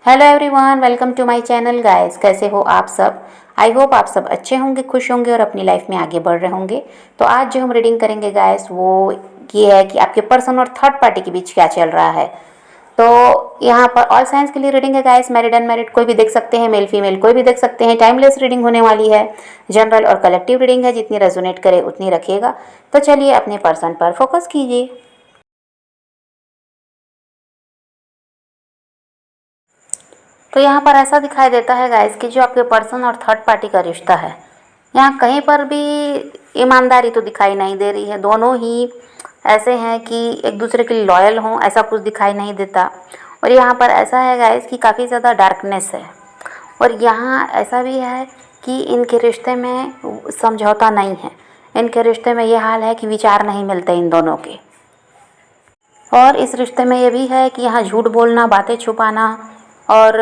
Hello everyone, welcome to my channel guys. कैसे हो आप सब? आई होप आप सब अच्छे होंगे, खुश होंगे और अपनी लाइफ में आगे बढ़ रहे होंगे। तो आज जो हम रीडिंग करेंगे गाइस वो ये है कि आपके पर्सन और थर्ड पार्टी के बीच क्या चल रहा है। तो यहाँ पर ऑल साइंस के लिए रीडिंग है गाइस। मैरिड अनमैरिड कोई भी देख सकते हैं, मेल फीमेल कोई भी देख सकते हैं। टाइमलेस रीडिंग होने वाली है। जनरल और कलेक्टिव रीडिंग है, जितनी रेजोनेट करे उतनी रखिएगा। तो चलिए अपने पर्सन पर फोकस कीजिए। तो यहाँ पर ऐसा दिखाई देता है गाइस कि जो आपके पर्सन और थर्ड पार्टी का रिश्ता है, यहाँ कहीं पर भी ईमानदारी तो दिखाई नहीं दे रही है। दोनों ही ऐसे हैं कि एक दूसरे के लिए लॉयल हों, ऐसा कुछ दिखाई नहीं देता। और यहाँ पर ऐसा है गाइस कि काफ़ी ज़्यादा डार्कनेस है। और यहाँ ऐसा भी है कि इनके रिश्ते में समझौता नहीं है। इनके रिश्ते में ये हाल है कि विचार नहीं मिलते इन दोनों के। और इस रिश्ते में ये भी है कि यहाँ झूठ बोलना, बातें छुपाना, और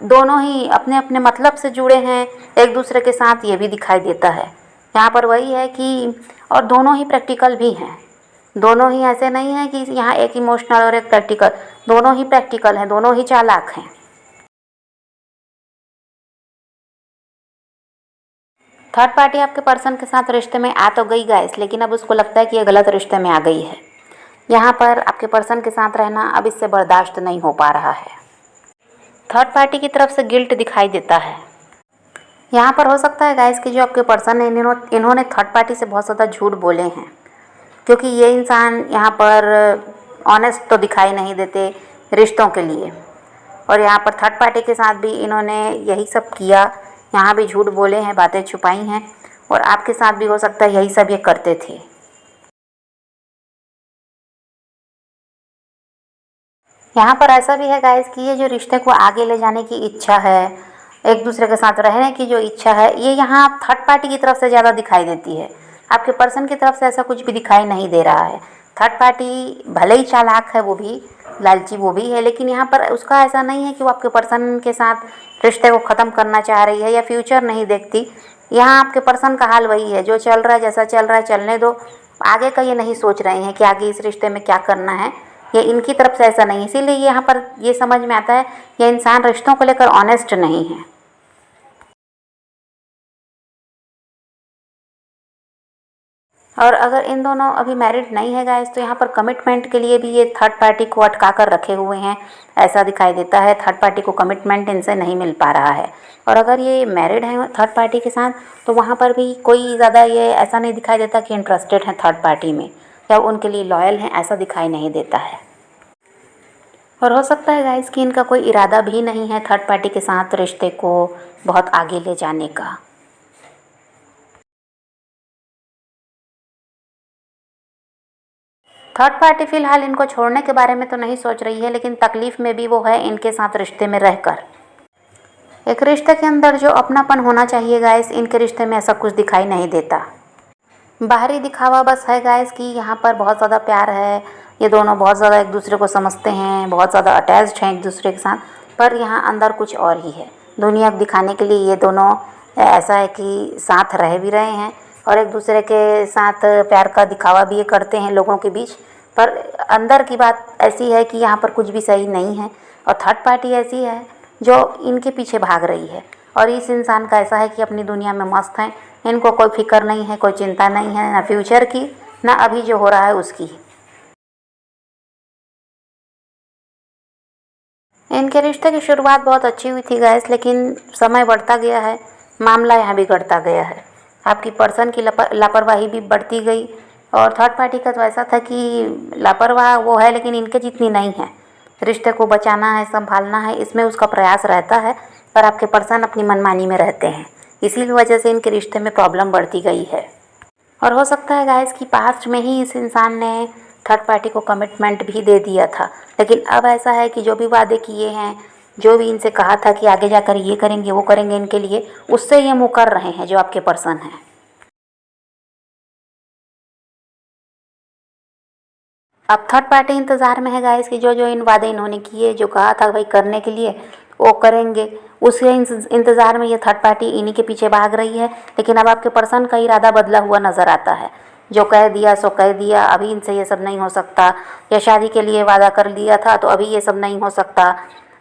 दोनों ही अपने अपने मतलब से जुड़े हैं एक दूसरे के साथ, ये भी दिखाई देता है। यहाँ पर वही है कि और दोनों ही प्रैक्टिकल भी हैं। दोनों ही ऐसे नहीं है कि यहाँ एक इमोशनल और एक प्रैक्टिकल, दोनों ही प्रैक्टिकल हैं, दोनों ही चालाक हैं। थर्ड पार्टी आपके पर्सन के साथ रिश्ते में आ तो गई गाइस, लेकिन अब उसको लगता है कि ये गलत रिश्ते में आ गई है। यहाँ पर आपके पर्सन के साथ रहना अब इससे बर्दाश्त नहीं हो पा रहा है। थर्ड पार्टी की तरफ से गिल्ट दिखाई देता है। यहाँ पर हो सकता है गाइस कि जो आपके पर्सन है इन्होंने थर्ड पार्टी से बहुत ज़्यादा झूठ बोले हैं, क्योंकि ये इंसान यहाँ पर ऑनेस्ट तो दिखाई नहीं देते रिश्तों के लिए। और यहाँ पर थर्ड पार्टी के साथ भी इन्होंने यही सब किया, यहाँ भी झूठ बोले हैं, बातें छुपाई हैं। और आपके साथ भी हो सकता है यही सब ये करते थे। यहाँ पर ऐसा भी है गाइस कि ये जो रिश्ते को आगे ले जाने की इच्छा है, एक दूसरे के साथ रहने की जो इच्छा है, ये यहाँ थर्ड पार्टी की तरफ से ज़्यादा दिखाई देती है। आपके पर्सन की तरफ से ऐसा कुछ भी दिखाई नहीं दे रहा है। थर्ड पार्टी भले ही चालाक है, वो भी लालची वो भी है, लेकिन यहाँ पर उसका ऐसा नहीं है कि वो आपके पर्सन के साथ रिश्ते को ख़त्म करना चाह रही है या फ्यूचर नहीं देखती। यहाँ आपके पर्सन का हाल वही है, जो चल रहा है जैसा चल रहा है चलने दो। आगे का ये नहीं सोच रहे हैं कि आगे इस रिश्ते में क्या करना है। ये इनकी तरफ से ऐसा नहीं है, इसीलिए यहाँ पर ये समझ में आता है ये इंसान रिश्तों को लेकर ऑनेस्ट नहीं है। और अगर इन दोनों अभी मैरिड नहीं है गाइस, तो यहाँ पर कमिटमेंट के लिए भी ये थर्ड पार्टी को अटका कर रखे हुए हैं, ऐसा दिखाई देता है। थर्ड पार्टी को कमिटमेंट इनसे नहीं मिल पा रहा है। और अगर ये मैरिड है थर्ड पार्टी के साथ, तो वहाँ पर भी कोई ज़्यादा ये ऐसा नहीं दिखाई देता कि इंटरेस्टेड हैं थर्ड पार्टी में या उनके लिए लॉयल हैं, ऐसा दिखाई नहीं देता है। और हो सकता है गाइस कि इनका कोई इरादा भी नहीं है थर्ड पार्टी के साथ रिश्ते को बहुत आगे ले जाने का। थर्ड पार्टी फिलहाल इनको छोड़ने के बारे में तो नहीं सोच रही है, लेकिन तकलीफ में भी वो है इनके साथ रिश्ते में रहकर। एक रिश्ते के अंदर जो अपनापन होना चाहिए गाइस, इनके रिश्ते में ऐसा कुछ दिखाई नहीं देता। बाहरी दिखावा बस है गाइस कि यहाँ पर बहुत ज़्यादा प्यार है, ये दोनों बहुत ज़्यादा एक दूसरे को समझते हैं, बहुत ज़्यादा अटैच्ड हैं एक दूसरे के साथ। पर यहाँ अंदर कुछ और ही है। दुनिया को दिखाने के लिए ये दोनों ऐसा है कि साथ रह भी रहे हैं और एक दूसरे के साथ प्यार का दिखावा भी ये करते हैं लोगों के बीच। पर अंदर की बात ऐसी है कि यहाँ पर कुछ भी सही नहीं है। और थर्ड पार्टी ऐसी है जो इनके पीछे भाग रही है। और इस इंसान का ऐसा है कि अपनी दुनिया में मस्त हैं, इनको कोई फिक्र नहीं है, कोई चिंता नहीं है, ना फ्यूचर की ना अभी जो हो रहा है उसकी। इनके रिश्ते की शुरुआत बहुत अच्छी हुई थी गैस, लेकिन समय बढ़ता गया है, मामला यहाँ बिगड़ता गया है। आपकी पर्सन की लापरवाही भी बढ़ती गई। और थर्ड पार्टी का तो ऐसा था कि लापरवाह वो है, लेकिन इनके जितनी नहीं है। रिश्ते को बचाना है, संभालना है, इसमें उसका प्रयास रहता है। पर आपके पर्सन अपनी मनमानी में रहते हैं, इसी वजह से इनके रिश्ते में प्रॉब्लम बढ़ती गई है। और हो सकता है गाइस कि पास्ट में ही इस इंसान ने थर्ड पार्टी को कमिटमेंट भी दे दिया था, लेकिन अब ऐसा है कि जो भी वादे किए हैं, जो भी इनसे कहा था कि आगे जाकर ये करेंगे वो करेंगे इनके लिए, उससे ये मुकर रहे हैं जो आपके पर्सन हैं। अब थर्ड पार्टी इंतज़ार में है गाइस कि जो जो इन वादे इन्होंने किए, जो कहा था भाई करने के लिए, वो करेंगे। उसके इंतज़ार में ये थर्ड पार्टी इन्हीं के पीछे भाग रही है। लेकिन अब आपके पर्सन का इरादा बदला हुआ नज़र आता है। जो कह दिया सो कह दिया, अभी इनसे ये सब नहीं हो सकता। या शादी के लिए वादा कर लिया था तो अभी ये सब नहीं हो सकता।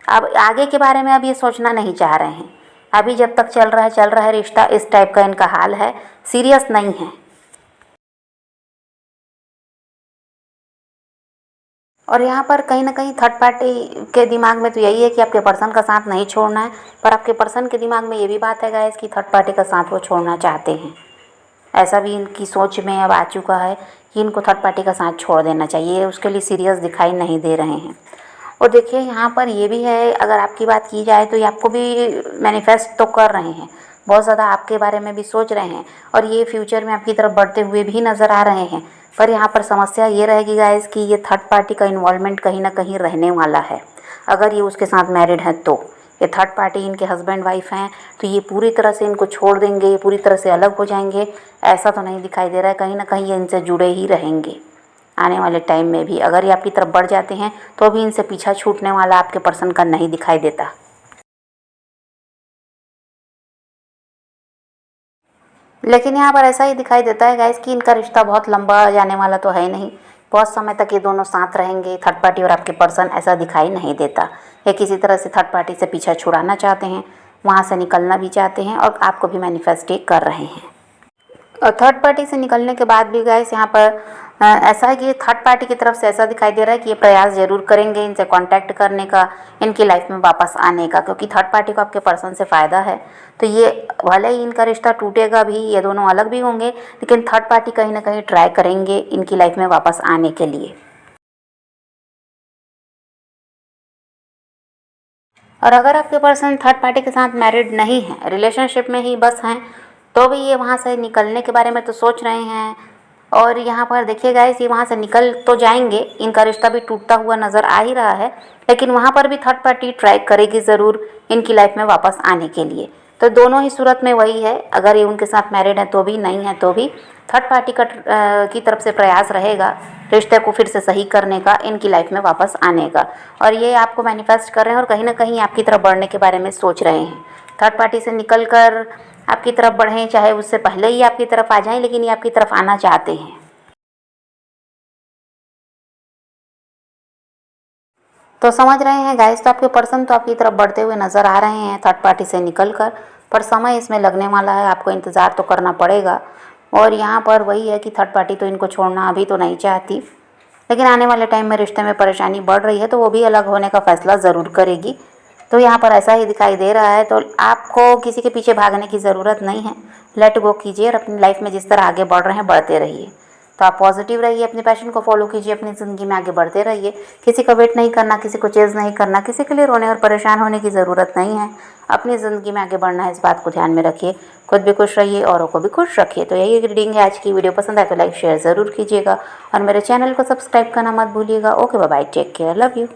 अब आगे के बारे में अब ये सोचना नहीं चाह रहे हैं। अभी जब तक चल रहा है रिश्ता, इस टाइप का इनका हाल है, सीरियस नहीं है। और यहाँ पर कहीं ना कहीं थर्ड पार्टी के दिमाग में तो यही है कि आपके पर्सन का साथ नहीं छोड़ना है, पर आपके पर्सन के दिमाग में ये भी बात है गाइस कि थर्ड पार्टी का साथ वो छोड़ना चाहते हैं। ऐसा भी इनकी सोच में अब आ चुका है कि इनको थर्ड पार्टी का साथ छोड़ देना चाहिए, उसके लिए सीरियस दिखाई नहीं दे रहे हैं। और देखिए यहाँ पर ये भी है, अगर आपकी बात की जाए तो ये आपको भी मैनिफेस्ट तो कर रहे हैं, बहुत ज़्यादा आपके बारे में भी सोच रहे हैं, और ये फ्यूचर में आपकी तरफ बढ़ते हुए भी नज़र आ रहे हैं। पर यहाँ पर समस्या ये रहेगी गाइस कि ये थर्ड पार्टी का इन्वॉल्वमेंट कहीं ना कहीं रहने वाला है। अगर ये उसके साथ मैरिड है तो ये थर्ड पार्टी इनके हस्बैंड वाइफ हैं, तो ये पूरी तरह से इनको छोड़ देंगे, ये पूरी तरह से अलग हो जाएंगे, ऐसा तो नहीं दिखाई दे रहा है। कहीं ना कहीं ये इनसे जुड़े ही रहेंगे आने वाले टाइम में भी। अगर ये आपकी तरफ बढ़ जाते हैं तो भी इनसे पीछा छूटने वाला आपके पर्सन का नहीं दिखाई देता। लेकिन यहाँ पर ऐसा ही दिखाई देता है गाइस कि इनका रिश्ता बहुत लंबा जाने वाला तो है नहीं, बहुत समय तक ये दोनों साथ रहेंगे, थर्ड पार्टी और आपके पर्सन, ऐसा दिखाई नहीं देता। ये किसी तरह से थर्ड पार्टी से पीछा छुड़ाना चाहते हैं, वहाँ से निकलना भी चाहते हैं और आपको भी मैनिफेस्ट कर रहे हैं। और थर्ड पार्टी से निकलने के बाद भी गाइस यहाँ पर ऐसा है कि थर्ड पार्टी की तरफ से ऐसा दिखाई दे रहा है कि ये प्रयास ज़रूर करेंगे इनसे कांटेक्ट करने का, इनकी लाइफ में वापस आने का, क्योंकि थर्ड पार्टी को आपके पर्सन से फ़ायदा है। तो ये भले ही इनका रिश्ता टूटेगा भी, ये दोनों अलग भी होंगे, लेकिन थर्ड पार्टी कहीं ना कहीं ट्राई करेंगे इनकी लाइफ में वापस आने के लिए। और अगर आपके पर्सन थर्ड पार्टी के साथ मैरिड नहीं है, रिलेशनशिप में ही बस हैं, तो भी ये वहाँ से निकलने के बारे में तो सोच रहे हैं। और यहाँ पर देखिए गाइस, ये वहाँ से निकल तो जाएंगे, इनका रिश्ता भी टूटता हुआ नज़र आ ही रहा है, लेकिन वहाँ पर भी थर्ड पार्टी ट्राई करेगी ज़रूर इनकी लाइफ में वापस आने के लिए। तो दोनों ही सूरत में वही है, अगर ये उनके साथ मैरिड है तो भी, नहीं है तो भी, थर्ड पार्टी का की तरफ से प्रयास रहेगा रिश्ते को फिर से सही करने का, इनकी लाइफ में वापस आने का। और ये आपको मैनिफेस्ट कर रहे हैं और कहीं ना कहीं आपकी तरफ बढ़ने के बारे में सोच रहे हैं। थर्ड पार्टी से निकल कर आपकी तरफ बढ़ें, चाहे उससे पहले ही आपकी तरफ आ जाएं, लेकिन ये आपकी तरफ आना चाहते हैं। तो समझ रहे हैं गाइस, तो आपके पर्सन तो आपकी तरफ बढ़ते हुए नज़र आ रहे हैं थर्ड पार्टी से निकल कर, पर समय इसमें लगने वाला है, आपको इंतज़ार तो करना पड़ेगा। और यहाँ पर वही है कि थर्ड पार्टी तो इनको छोड़ना अभी तो नहीं चाहती, लेकिन आने वाले टाइम में रिश्ते में परेशानी बढ़ रही है तो वो भी अलग होने का फ़ैसला ज़रूर करेगी। तो यहाँ पर ऐसा ही दिखाई दे रहा है, तो आपको किसी के पीछे भागने की ज़रूरत नहीं है। लेट गो कीजिए और अपनी लाइफ में जिस तरह आगे बढ़ रहे हैं बढ़ते रहिए। तो आप पॉजिटिव रहिए, अपने पैशन को फॉलो कीजिए, अपनी ज़िंदगी में आगे बढ़ते रहिए। किसी का वेट नहीं करना, किसी को चेज़ नहीं करना, किसी के लिए रोने और परेशान होने की ज़रूरत नहीं है। अपनी ज़िंदगी में आगे बढ़ना है, इस बात को ध्यान में रखिए। खुद भी खुश रहिए, औरों को भी खुश रखिए। तो यही रीडिंग है आज की। वीडियो पसंद आए तो लाइक शेयर ज़रूर कीजिएगा और मेरे चैनल को सब्सक्राइब करना मत भूलिएगा। Okay bye bye, take care, love you.